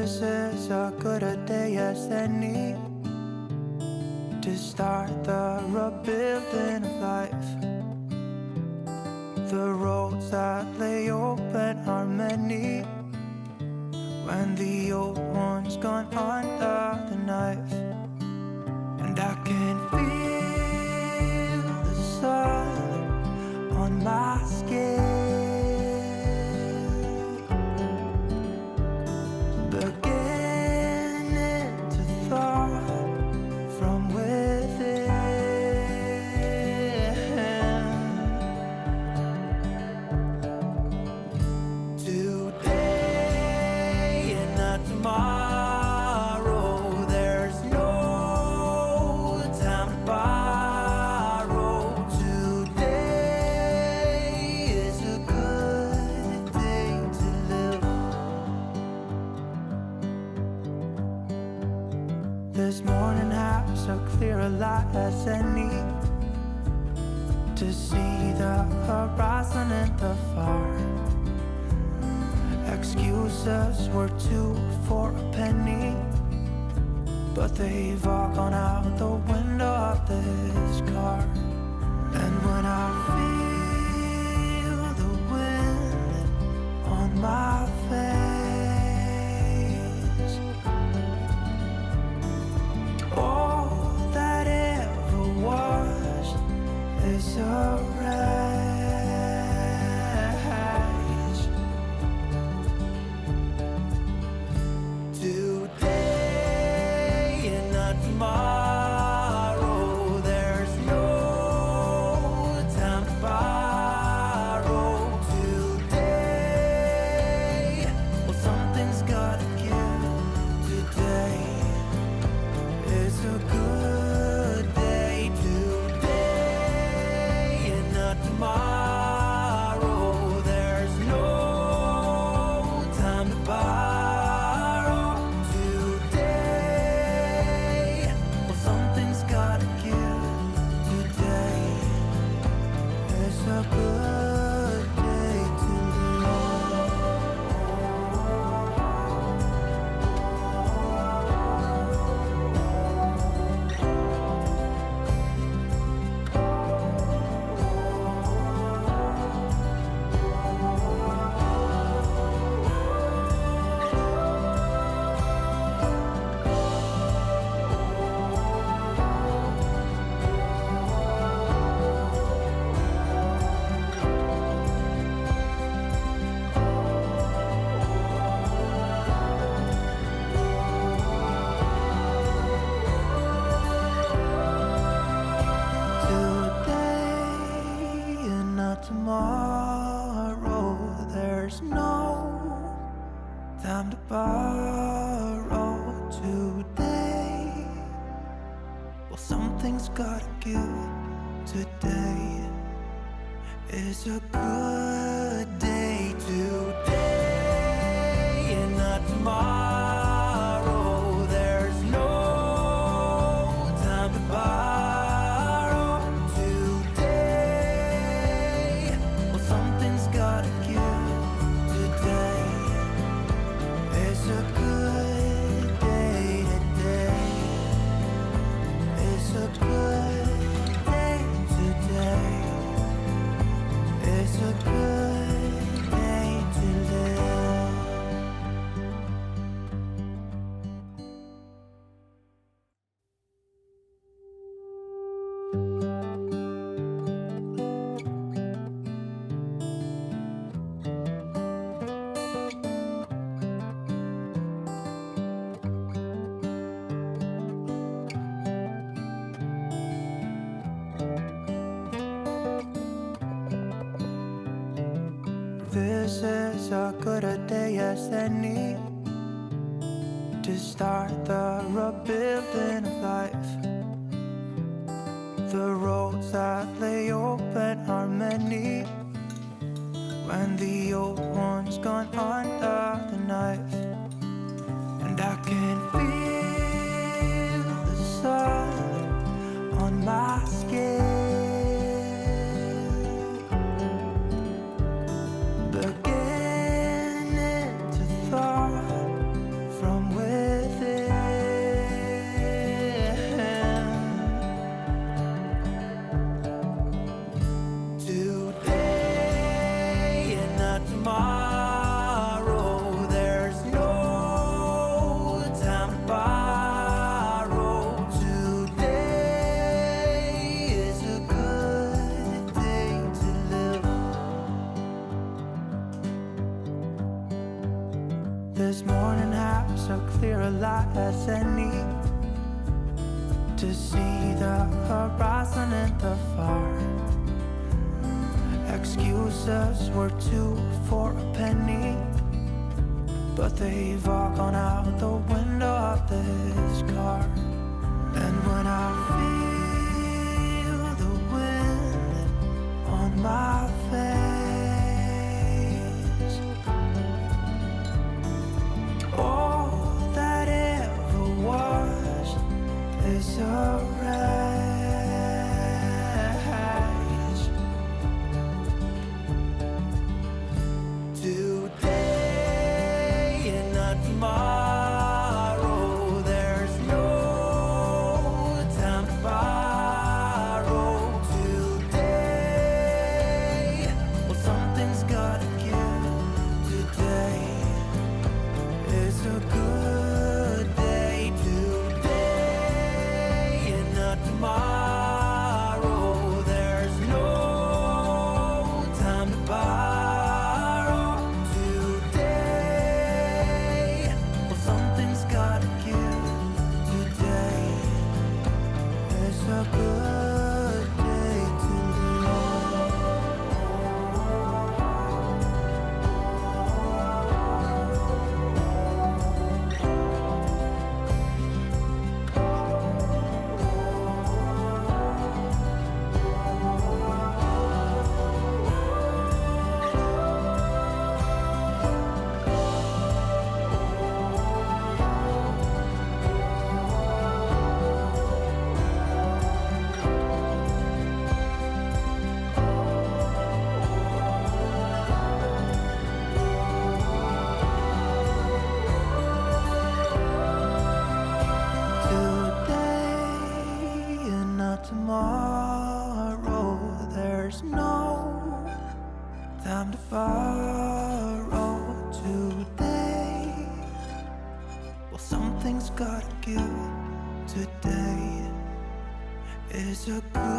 This is as good a day as any to start the rebuilding of life. The roads that lay open are many when the old one's gone under the knife. And I can feel the sun on my skin, beginning to thaw from within. Today and not tomorrow, there's no time to borrow. Today is a good day to live. This morning has a clearer light as any to see the horizon and the far. Excuses were two for a penny, but they've all gone out the window of this car. And when I feel the wind on my face, all that ever was is a wreck. Today and not tomorrow, there's no time to borrow. Today, well, something's gotta give. Today is a good day. Today and not tomorrow, there's no time to borrow. A good day to tomorrow, there's no time to borrow. Today, well, something's gotta give. Today is a good day. Today and not tomorrow, there's no time to borrow. Gotta give. Today is a good day. Today is a good day. Today is a good day to live. This is as good a day as any to start the rebuilding of life. The roads that lay open are many when the old one's gone under the knife. And I can feel the sun on my skin, beginning to thaw from this morning has a clearer light as any, to see the horizon and the far. Excuses were two for a penny, but they've all gone out the window of this car. And when I feel the wind on my face, all that ever was is a race. Today and not tomorrow, there's no time to borrow. Today, well, something's gotta give. Today is a good day. Today and not tomorrow, there's no time to borrow. Today, well, something's gotta give. Today is a good day to today and not tomorrow, there's no time to borrow. Today, well, something's gotta give. Today is a good